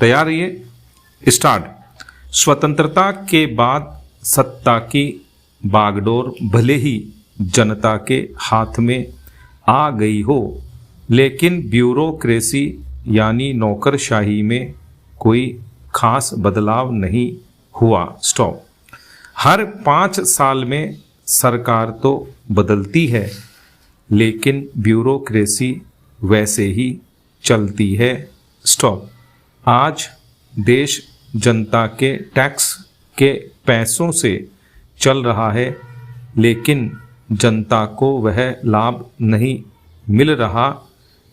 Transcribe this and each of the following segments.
तैयार रहिए। स्टार्ट। स्वतंत्रता के बाद सत्ता की बागडोर भले ही जनता के हाथ में आ गई हो, लेकिन ब्यूरोक्रेसी यानी नौकरशाही में कोई खास बदलाव नहीं हुआ। स्टॉप। हर 5 साल में सरकार तो बदलती है, लेकिन ब्यूरोक्रेसी वैसे ही चलती है। स्टॉप। आज देश जनता के टैक्स के पैसों से चल रहा है, लेकिन जनता को वह लाभ नहीं मिल रहा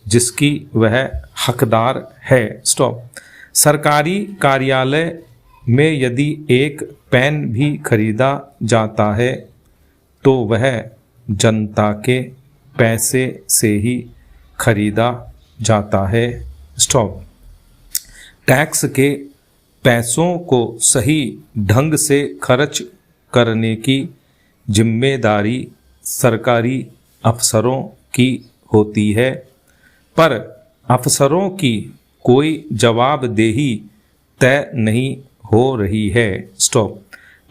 जिसकी वह हकदार है। स्टॉप। सरकारी कार्यालय में यदि एक पेन भी खरीदा जाता है तो वह जनता के पैसे से ही खरीदा जाता है। स्टॉप। टैक्स के पैसों को सही ढंग से खर्च करने की जिम्मेदारी सरकारी अफसरों की होती है, पर अफसरों की कोई जवाबदेही तय नहीं हो रही है। स्टॉप।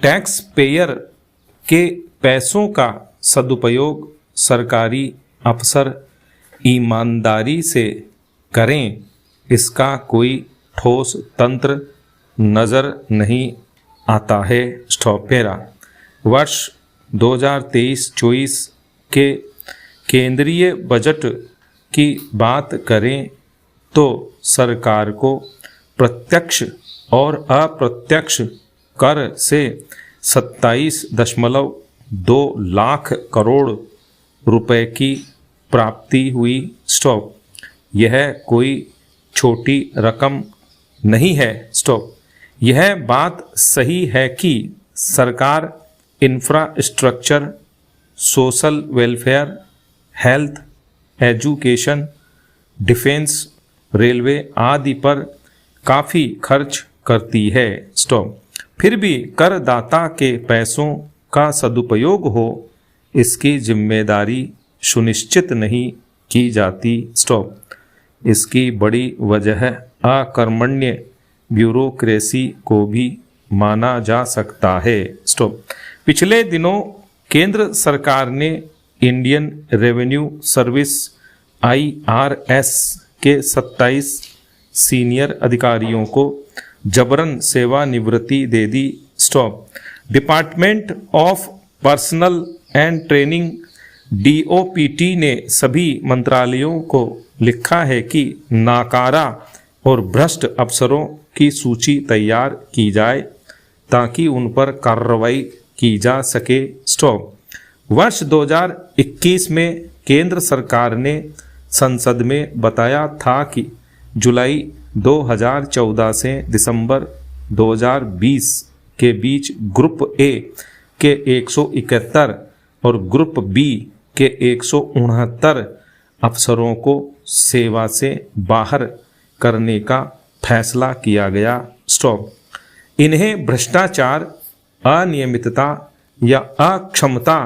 टैक्स पेयर के पैसों का सदुपयोग सरकारी अफसर ईमानदारी से करें, इसका कोई ठोस तंत्र नज़र नहीं आता है। स्टॉप। पेरा। वर्ष 2023-24 के केंद्रीय बजट की बात करें तो सरकार को प्रत्यक्ष और अप्रत्यक्ष कर से 27.2 लाख करोड़ रुपए की प्राप्ति हुई। स्टॉप। यह कोई छोटी रकम नहीं है। स्टॉप। यह बात सही है कि सरकार infrastructure, social welfare, health, education, defence, railway आदि पर काफ़ी खर्च करती है। स्टॉप। फिर भी करदाता के पैसों का सदुपयोग हो, इसकी जिम्मेदारी सुनिश्चित नहीं की जाती। स्टॉप। इसकी बड़ी वजह अकर्मण्य ब्यूरोक्रेसी को भी माना जा सकता है। स्टॉप। पिछले दिनों केंद्र सरकार ने इंडियन रेवेन्यू सर्विस IRS के 27 सीनियर अधिकारियों को जबरन सेवानिवृत्ति दे दी। Stop. Department of personnel and training DOPT ने सभी मंत्रालयों को लिखा है कि नाकारा और भ्रष्ट अफसरों की सूची तैयार की जाए ताकि उन पर कार्रवाई की जा सके। स्टॉप। वर्ष 2021 में केंद्र सरकार ने संसद में बताया था कि जुलाई 2014 से दिसंबर 2020 के बीच ग्रुप A के 171 और ग्रुप B के 169 अफसरों को सेवा से बाहर करने का फैसला किया गया। स्टॉप। इन्हें भ्रष्टाचार, अनियमितता या अक्षमता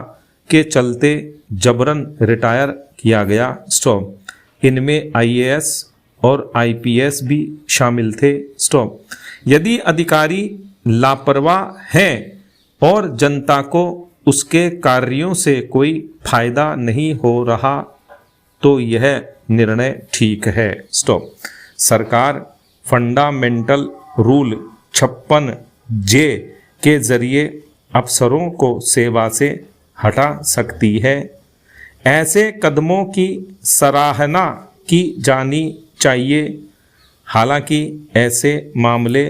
के चलते जबरन रिटायर किया गया। स्टॉप। इनमें IAS और IPS भी शामिल थे। स्टॉप। यदि अधिकारी लापरवाह हैं और जनता को उसके कार्यों से कोई फायदा नहीं हो रहा तो यह निर्णय ठीक है। स्टॉप। सरकार फंडामेंटल रूल 56J के जरिए अफसरों को सेवा से हटा सकती है। ऐसे कदमों की सराहना की जानी चाहिए। हालांकि ऐसे मामले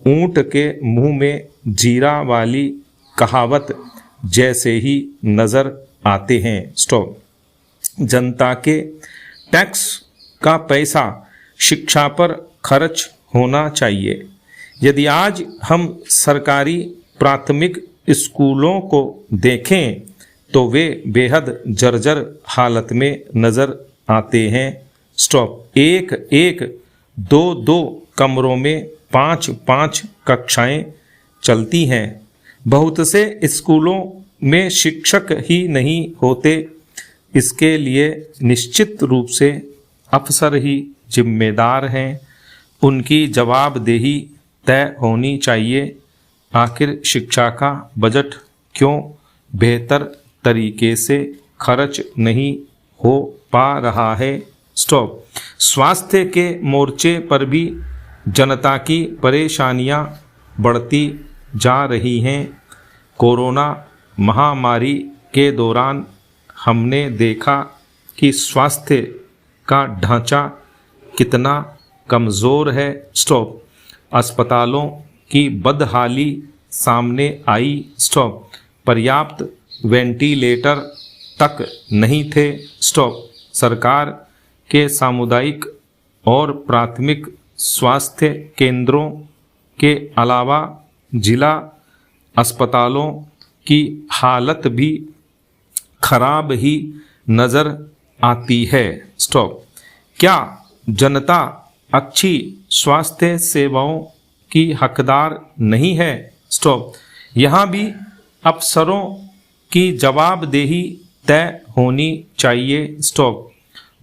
ऊंट के मुंह में जीरा वाली कहावत जैसे ही नजर आते हैं। स्टॉप। जनता के टैक्स का पैसा शिक्षा पर खर्च होना चाहिए। यदि आज हम सरकारी प्राथमिक स्कूलों को देखें तो वे बेहद जर्जर हालत में नजर आते हैं। स्टॉप। एक 2 कमरों में 5 कक्षाएं चलती हैं। बहुत से स्कूलों में शिक्षक ही नहीं होते। इसके लिए निश्चित रूप से अफसर ही जिम्मेदार हैं। उनकी जवाबदेही तय होनी चाहिए। आखिर शिक्षा का बजट क्यों बेहतर तरीके से खर्च नहीं हो पा रहा है? स्टॉप। स्वास्थ्य के मोर्चे पर भी जनता की परेशानियां बढ़ती जा रही हैं। कोरोना महामारी के दौरान हमने देखा कि स्वास्थ्य का ढांचा कितना कमज़ोर है। स्टॉप। अस्पतालों की बदहाली सामने आई। स्टॉप। पर्याप्त वेंटिलेटर तक नहीं थे। स्टॉप। सरकार के सामुदायिक और प्राथमिक स्वास्थ्य केंद्रों के अलावा जिला अस्पतालों की हालत भी खराब ही नज़र आती है। स्टॉप। क्या जनता अच्छी स्वास्थ्य सेवाओं की हकदार नहीं है? स्टॉप। यहाँ भी अफसरों की जवाबदेही तय होनी चाहिए। स्टॉप।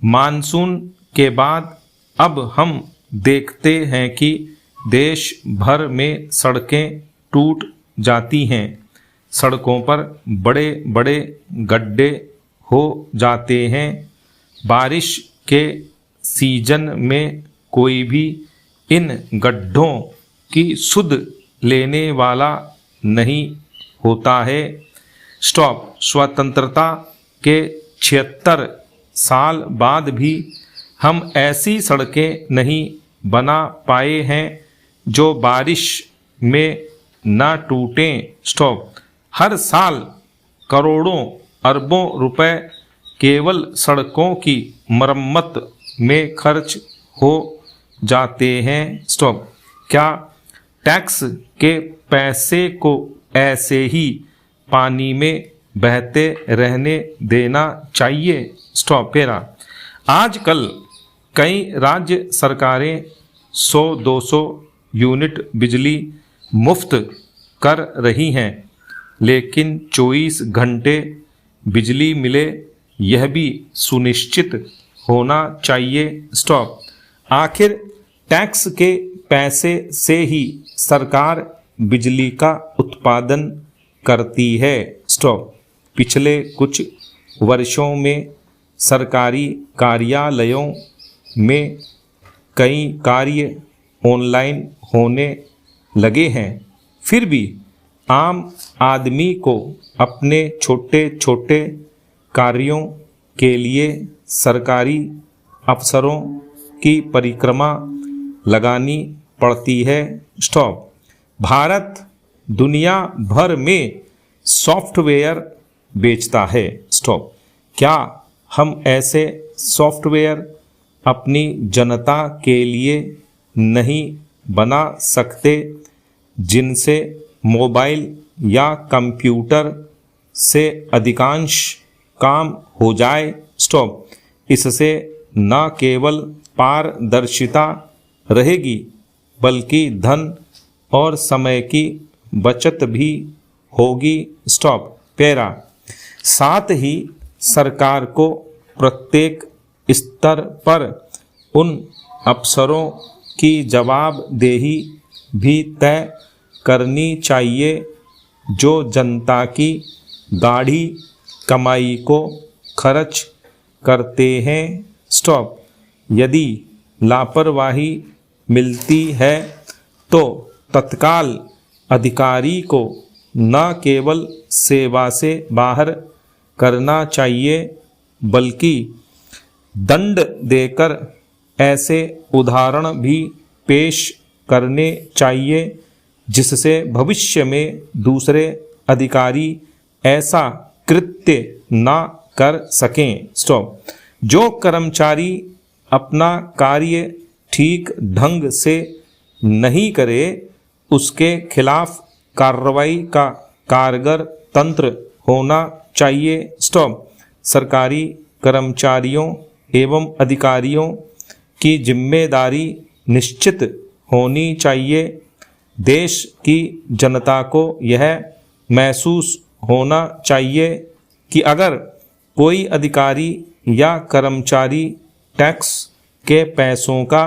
मानसून के बाद अब हम देखते हैं कि देश भर में सड़कें टूट जाती हैं। सड़कों पर बड़े बड़े गड्ढे हो जाते हैं। बारिश के सीजन में कोई भी इन गड्ढों की सुध लेने वाला नहीं होता है। स्टॉप। स्वतंत्रता के 76 साल बाद भी हम ऐसी सड़कें नहीं बना पाए हैं जो बारिश में ना टूटें। स्टॉप। हर साल करोड़ों अरबों रुपए केवल सड़कों की मरम्मत में खर्च हो जाते हैं। स्टॉप। क्या टैक्स के पैसे को ऐसे ही पानी में बहते रहने देना चाहिए? स्टॉप। पेरा। आजकल कई राज्य सरकारें 100-200 यूनिट बिजली मुफ्त कर रही हैं, लेकिन 24 घंटे बिजली मिले यह भी सुनिश्चित होना चाहिए। स्टॉप। आखिर टैक्स के पैसे से ही सरकार बिजली का उत्पादन करती है। स्टॉप। पिछले कुछ वर्षों में सरकारी कार्यालयों में कई कार्य ऑनलाइन होने लगे हैं, फिर भी आम आदमी को अपने छोटे छोटे कार्यों के लिए सरकारी अफसरों की परिक्रमा लगानी पड़ती है। स्टॉप। भारत दुनिया भर में सॉफ्टवेयर बेचता है। स्टॉप। क्या हम ऐसे सॉफ्टवेयर अपनी जनता के लिए नहीं बना सकते जिनसे मोबाइल या कंप्यूटर से अधिकांश काम हो जाए? स्टॉप। इससे न केवल पारदर्शिता रहेगी बल्कि धन और समय की बचत भी होगी। स्टॉप। पैरा। साथ ही सरकार को प्रत्येक स्तर पर उन अफसरों की जवाबदेही भी तय करनी चाहिए जो जनता की गाढ़ी कमाई को खर्च करते हैं। स्टॉप। यदि लापरवाही मिलती है तो तत्काल अधिकारी को न केवल सेवा से बाहर करना चाहिए बल्कि दंड देकर ऐसे उदाहरण भी पेश करने चाहिए जिससे भविष्य में दूसरे अधिकारी ऐसा कृत्य ना कर सकें। स्टॉप। जो कर्मचारी अपना कार्य ठीक ढंग से नहीं करे उसके खिलाफ कार्रवाई का कारगर तंत्र होना चाहिए। स्टॉप। सरकारी कर्मचारियों एवं अधिकारियों की जिम्मेदारी निश्चित होनी चाहिए। देश की जनता को यह महसूस होना चाहिए कि अगर कोई अधिकारी या कर्मचारी टैक्स के पैसों का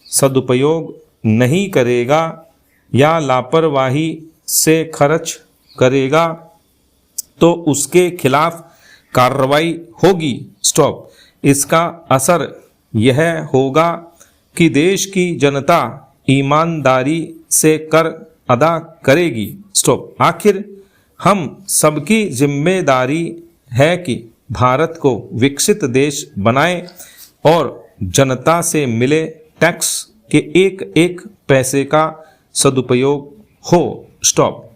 सदुपयोग नहीं करेगा या लापरवाही से खर्च करेगा तो उसके खिलाफ कार्रवाई होगी। स्टॉप। इसका असर यह होगा कि देश की जनता ईमानदारी से कर अदा करेगी। स्टॉप। आखिर हम सबकी जिम्मेदारी है कि भारत को विकसित देश बनाएं और जनता से मिले टैक्स के एक एक पैसे का सदुपयोग हो। स्टॉप।